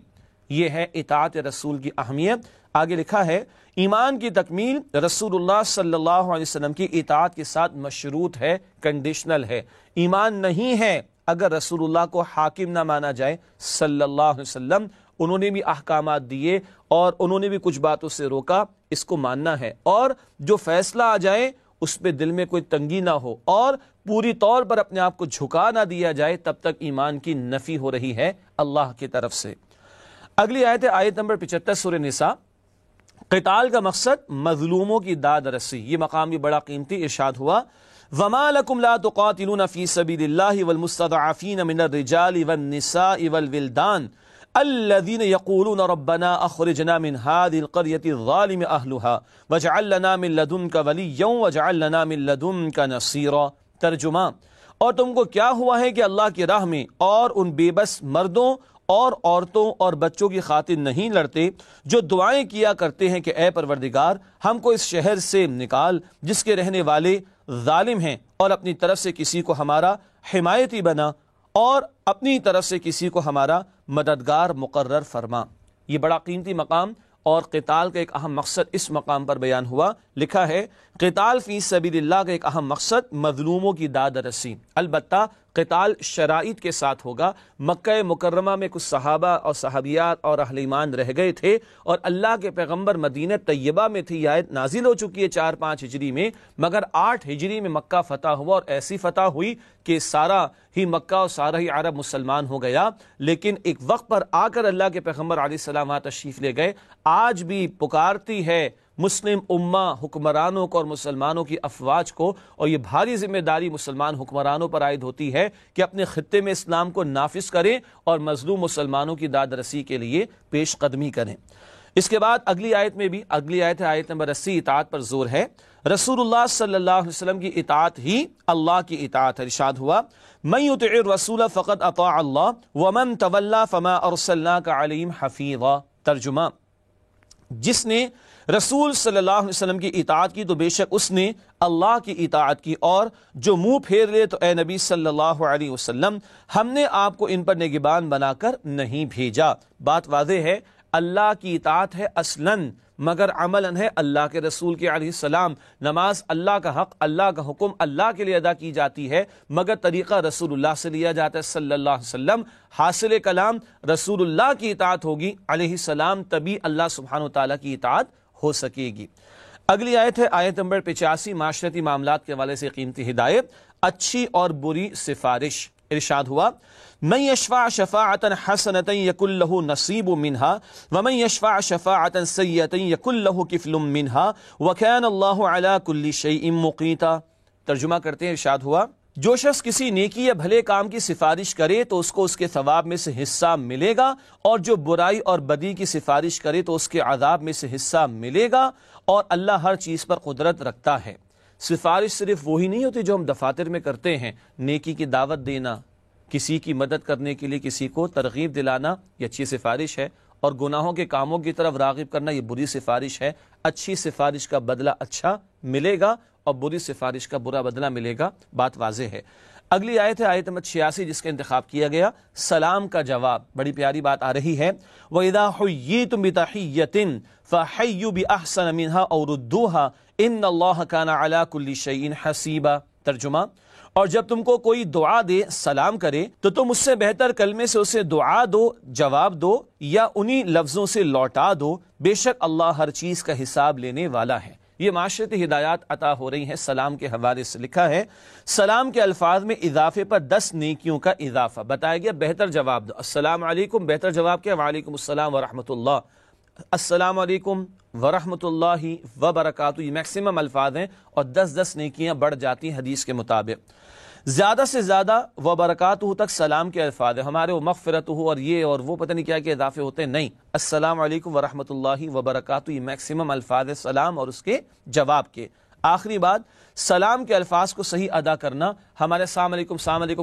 یہ ہے اطاعت رسول کی اہمیت۔ آگے لکھا ہے ایمان کی تکمیل رسول اللہ صلی اللہ علیہ وسلم کی اطاعت کے ساتھ مشروط ہے، کنڈیشنل ہے۔ ایمان نہیں ہے اگر رسول اللہ کو حاکم نہ مانا جائے صلی اللہ علیہ وسلم، انہوں نے بھی احکامات دیے اور انہوں نے بھی کچھ باتوں سے روکا، اس کو ماننا ہے، اور جو فیصلہ آ جائے اس پہ دل میں کوئی تنگی نہ ہو اور پوری طور پر اپنے آپ کو جھکا نہ دیا جائے، تب تک ایمان کی نفی ہو رہی ہے اللہ کی طرف سے۔ اگلی آیت ہے آیت نمبر 75 سورہ نساء۔ قتال کا مقصد مظلوموں کی داد رسی، یہ مقام بھی بڑا قیمتی، ارشاد ہوا وَمَا لَكُمْ لَا تُقَاتِلُونَ فِي سَبِيلِ اللَّهِ وَالْمُسْتَضْعَفِينَ مِنَ الرِّجَالِ وَالنِّسَاءِ وَالْوِلْدَانِ الَّذِينَ يَقُولُونَ رَبَّنَا أَخْرِجْنَا مِنْ هَذِهِ الْقَرْيَةِ الظَّالِمِ أَهْلُهَا وَاجْعَل لَّنَا مِن لَّدُنكَ وَلِيًّا وَاجْعَل لَّنَا مِن لَّدُنكَ نَصِيرًا۔ ترجمہ، اور تم کو کیا ہوا ہے کہ اللہ کی راہ میں اور ان بے بس مردوں اور عورتوں اور بچوں کی خاطر نہیں لڑتے جو دعائیں کیا کرتے ہیں کہ اے پروردگار ہم کو اس شہر سے نکال جس کے رہنے والے ظالم ہیں، اور اپنی طرف سے کسی کو ہمارا حمایتی بنا اور اپنی طرف سے کسی کو ہمارا مددگار مقرر فرما۔ یہ بڑا قیمتی مقام اور قتال کا ایک اہم مقصد اس مقام پر بیان ہوا۔ لکھا ہے قتال فی سبیل اللہ کا ایک اہم مقصد مظلوموں کی داد رسی، البتہ قتال شرائط کے ساتھ ہوگا۔ مکہ مکرمہ میں کچھ صحابہ اور صحابیات اور اہل ایمان رہ گئے تھے اور اللہ کے پیغمبر مدینہ طیبہ میں تھی، یہ آیت نازل ہو چکی ہے 4-5 ہجری میں، مگر 8 ہجری میں مکہ فتح ہوا اور ایسی فتح ہوئی کہ سارا ہی مکہ اور سارا ہی عرب مسلمان ہو گیا۔ لیکن ایک وقت پر آ کر اللہ کے پیغمبر علیہ السلام وہاں تشریف لے گئے۔ آج بھی پکارتی ہے مسلم امہ حکمرانوں کو اور مسلمانوں کی افواج کو، اور یہ بھاری ذمہ داری مسلمان حکمرانوں پر عائد ہوتی ہے کہ اپنے خطے میں اسلام کو نافذ کریں اور مظلوم مسلمانوں کی داد رسی کے لیے پیش قدمی کریں۔ اس کے بعد اگلی آیت میں بھی، اگلی آیت ہے آیت نمبر 80، اطاعت پر زور ہے۔ رسول اللہ صلی اللہ علیہ وسلم کی اطاعت ہی اللہ کی اطاعت ہے۔ ارشاد ہوا من یطع الرسول فقد اطاع اللہ ومن تولی فما ارسلناک علیہم حفیظا۔ ترجمہ، جس نے رسول صلی اللہ علیہ وسلم کی اطاعت کی تو بے شک اس نے اللہ کی اطاعت کی، اور جو منہ پھیر لے تو اے نبی صلی اللہ علیہ وسلم ہم نے آپ کو ان پر نگہبان بنا کر نہیں بھیجا۔ بات واضح ہے، اللہ کی اطاعت ہے اصلاً، مگر عملاً ہے اللہ کے رسول کے علیہ السلام۔ نماز اللہ کا حق، اللہ کا حکم اللہ کے لیے ادا کی جاتی ہے، مگر طریقہ رسول اللہ سے لیا جاتا ہے صلی اللہ علیہ وسلم۔ حاصل کلام رسول اللہ کی اطاعت ہوگی علیہ السلام، تبھی اللہ سبحانہ و تعالیٰ کی اطاعت ہو سکے گی۔ اگلی آیت ہے آیت نمبر 85، معاشرتی معاملات کے حوالے سے قیمتی ہدایت، اچھی اور بری سفارش۔ ارشاد ہوا من یشفع شفاعۃ حسنۃ یکن لہ نصیب منها ومن یشفع شفاعۃ سیئۃ یکن لہ کفل منها وکان اللہ علی کل شیء مقیتا۔ ترجمہ کرتے ہیں، ارشاد ہوا جو شخص کسی نیکی یا بھلے کام کی سفارش کرے تو اس کو اس کے ثواب میں سے حصہ ملے گا، اور جو برائی اور بدی کی سفارش کرے تو اس کے عذاب میں سے حصہ ملے گا، اور اللہ ہر چیز پر قدرت رکھتا ہے۔ سفارش صرف وہی نہیں ہوتی جو ہم دفاتر میں کرتے ہیں، نیکی کی دعوت دینا، کسی کی مدد کرنے کے لیے کسی کو ترغیب دلانا، یہ اچھی سفارش ہے، اور گناہوں کے کاموں کی طرف راغب کرنا یہ بری سفارش ہے۔ اچھی سفارش کا بدلہ اچھا ملے گا اور بری سفارش کا برا بدلہ ملے گا، بات واضح ہے۔ اگلی آیت ہے آیت نمبر 86 جس کا انتخاب کیا گیا، سلام کا جواب۔ بڑی پیاری بات آ رہی ہے، وَإِذَا حُيِّيتُم بِتَحِيَّةٍ فَحَيُّوا بِأَحْسَنَ مِنْهَا أَوْ رُدُّوهَا ان اللہ کان علی کل شیء حسیبا۔ ترجمہ، اور جب تم کو کوئی دعا دے، سلام کرے، تو تم اس سے بہتر کلمے سے اسے دعا دو، جواب دو یا انہی لفظوں سے لوٹا دو، بے شک اللہ ہر چیز کا حساب لینے والا ہے۔ یہ معاشرتی ہدایات عطا ہو رہی ہیں سلام کے حوالے سے۔ لکھا ہے سلام کے الفاظ میں اضافے پر 10 نیکیوں کا اضافہ بتایا گیا۔ بہتر جواب دو، السلام علیکم، بہتر جواب کیا؟ وعلیکم السلام ورحمۃ اللہ، السلام علیکم ورحمۃ اللہ وبرکاتہ، یہ میکسیمم الفاظ ہیں اور 10 نیکیاں بڑھ جاتی ہیں حدیث کے مطابق۔ زیادہ سے زیادہ وبرکاتہ تک سلام کے الفاظ ہیں، ہمارے وہ مغفرت ہو اور یہ اور وہ پتہ نہیں کیا کہ اضافے ہوتے ہیں، نہیں، السلام علیکم ورحمۃ اللہ وبرکاتہ یہ میکسیمم الفاظ ہے سلام اور اس کے جواب کے۔ آخری بات، سلام کے الفاظ کو صحیح ادا کرنا۔ ہمارے السلام علیکم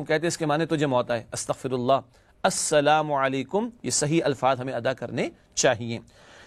کہتے ہیں، اس کے معنی تجھے موت ہے، استغفر اللہ، السلام علیکم، یہ صحیح الفاظ ہمیں ادا کرنے چاہیے۔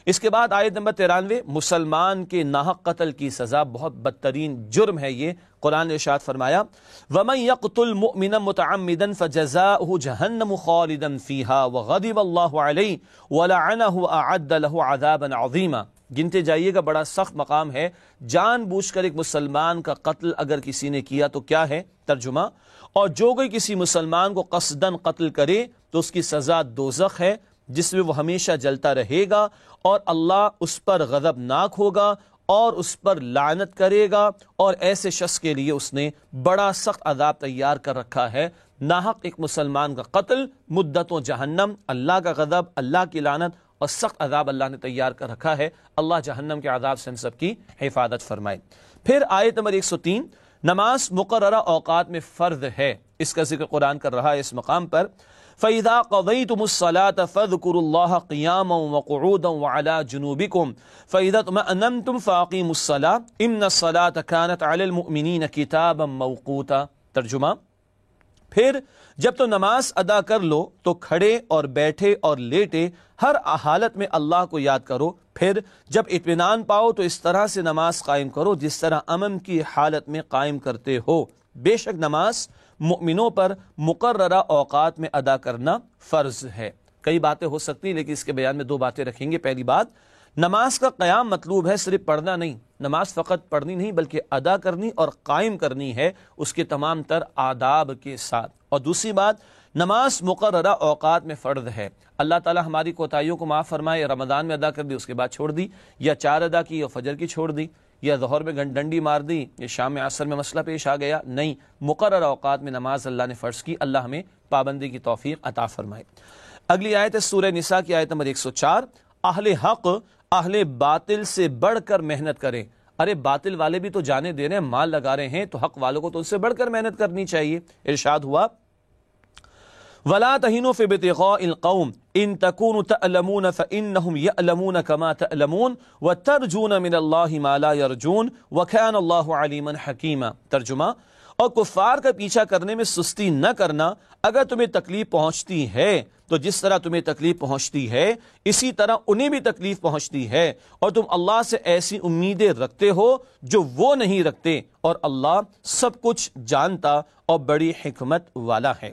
اس کے بعد آیت نمبر 93، مسلمان کے ناحق قتل کی سزا، بہت بدترین جرم ہے یہ۔ قرآن نے ارشاد فرمایا وَمَن يَقْتُلْ مُؤْمِنًا مُتَعَمِّدًا فَجَزَاؤُهُ جَهَنَّمُ خَالِدًا فِيهَا وَغَضِبَ اللَّهُ عَلَيْهِ وَلَعَنَهُ وَأَعَدَّ لَهُ عَذَابًا عَظِيمًا۔ گنتے جائیے گا، بڑا سخت مقام ہے، جان بوجھ کر ایک مسلمان کا قتل اگر کسی نے کیا تو کیا ہے؟ ترجمہ، اور جو کوئی کسی مسلمان کو قصداً قتل کرے تو اس کی سزا دوزخ ہے، جس میں وہ ہمیشہ جلتا رہے گا اور اللہ اس پر غضبناک ہوگا اور اس پر لعنت کرے گا، اور ایسے شخص کے لیے اس نے بڑا سخت عذاب تیار کر رکھا ہے۔ ناحق ایک مسلمان کا قتل، مدتوں جہنم، اللہ کا غضب، اللہ کی لعنت اور سخت عذاب اللہ نے تیار کر رکھا ہے۔ اللہ جہنم کے عذاب سے ہم سب کی حفاظت فرمائے۔ پھر آیت نمبر 103، نماز مقررہ اوقات میں فرض ہے، اس کا ذکر قرآن کر رہا ہے اس مقام پر۔ فَإِذَا قَضَيْتُمُ الصَّلَاةَ فَاذْكُرُوا اللَّهَ قِيَامًا وَقُعُودًا وَعَلَى جُنُوبِكُمْ فَإِذَا اطْمَأْنَنْتُمْ فَأَقِيمُوا الصَّلَاةَ إِنَّ الصَّلَاةَ كَانَتْ عَلَى الْمُؤْمِنِينَ كِتَابًا مَوْقُوتًا۔ ترجمہ، پھر جب تو نماز ادا کر لو تو کھڑے اور بیٹھے اور لیٹے ہر حالت میں اللہ کو یاد کرو، پھر جب اطمینان پاؤ تو اس طرح سے نماز قائم کرو جس طرح امن کی حالت میں قائم کرتے ہو۔ بے شک نماز مؤمنوں پر مقررہ اوقات میں ادا کرنا فرض ہے۔ کئی باتیں ہو سکتی ہیں لیکن اس کے بیان میں 2 باتیں رکھیں گے۔ پہلی بات، نماز کا قیام مطلوب ہے، صرف پڑھنا نہیں، نماز فقط پڑھنی نہیں بلکہ ادا کرنی اور قائم کرنی ہے اس کے تمام تر آداب کے ساتھ۔ اور دوسری بات، نماز مقررہ اوقات میں فرض ہے۔ اللہ تعالی ہماری کوتاہیوں کو معاف فرمائے، رمضان میں ادا کر دی اس کے بعد چھوڑ دی، یا 4 ادا کی اور فجر کی چھوڑ دی، یا ظہر میں ڈنڈی مار دی، یا شام میں عصر میں مسئلہ پیش آ گیا، نہیں، مقررہ اوقات میں نماز اللہ نے فرض کی۔ اللہ ہمیں پابندی کی توفیق عطا فرمائے۔ اگلی آیت ہے سورہ نساء کی آیت نمبر 104، اہل حق اہل باطل سے بڑھ کر محنت کریں۔ ارے باطل والے بھی تو جانے دے رہے ہیں، مال لگا رہے ہیں، تو حق والوں کو تو ان سے بڑھ کر محنت کرنی چاہیے۔ ارشاد ہوا وَلَا تَهِنُوا فِي ابْتِغَاءِ الْقَوْمِ إِن تَكُونُوا تَأْلَمُونَ فَإِنَّهُمْ يَأْلَمُونَ كَمَا تَأْلَمُونَ وَتَرْجُونَ مِنَ اللَّهِ مَا لَا يَرْجُونَ وَكَانَ اللَّهُ عَلِيمًا حَكِيمًا۔ ترجمہ، اور کفار کا پیچھا کرنے میں سستی نہ کرنا، اگر تمہیں تکلیف پہنچتی ہے تو جس طرح تمہیں تکلیف پہنچتی ہے اسی طرح انہیں بھی تکلیف پہنچتی ہے، اور تم اللہ سے ایسی امیدیں رکھتے ہو جو وہ نہیں رکھتے، اور اللہ سب کچھ جانتا اور بڑی حکمت والا ہے۔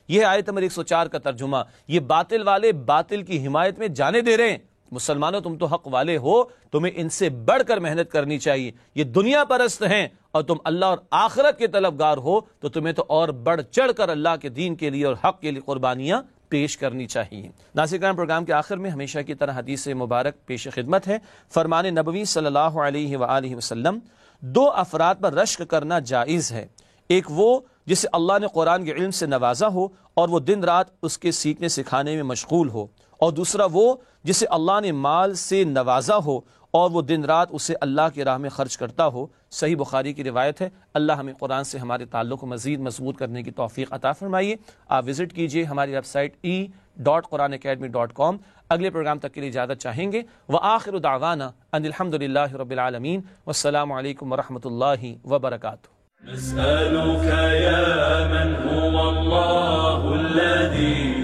یہ آیت نمبر 104 کا ترجمہ۔ یہ باطل والے باطل کی حمایت میں جانے دے رہے ہیں۔ مسلمانوں، تم تو حق والے ہو، تمہیں ان سے بڑھ کر محنت کرنی چاہیے۔ یہ دنیا پرست ہیں اور تم اللہ اور آخرت کے طلبگار ہو تو تمہیں تو اور بڑھ چڑھ کر اللہ کے دین کے لیے اور حق کے لیے قربانیاں پیش کرنی چاہیے۔ ناظرین کرام، پروگرام کے آخر میں ہمیشہ کی طرح حدیث مبارک پیش خدمت ہے۔ فرمان نبوی صلی اللہ علیہ وآلہ وسلم، 2 افراد پر رشک کرنا جائز ہے۔ ایک وہ جسے اللہ نے قرآن کے علم سے نوازا ہو اور وہ دن رات اس کے سیکھنے سکھانے میں مشغول ہو، اور دوسرا وہ جسے اللہ نے مال سے نوازا ہو اور وہ دن رات اسے اللہ کی راہ میں خرچ کرتا ہو۔ صحیح بخاری کی روایت ہے۔ اللہ ہمیں قرآن سے ہمارے تعلق کو مزید مضبوط کرنے کی توفیق عطا فرمائیے۔ آپ وزٹ کیجئے ہماری ویب سائٹ e.quranacademy.com۔ اگلے پروگرام تک کے لیے اجازت چاہیں گے۔ وآخر دعوانا ان الحمدللہ رب العالمین، والسلام علیکم ورحمۃ اللہ وبرکاتہ۔ نسألك يا من هو الله الذي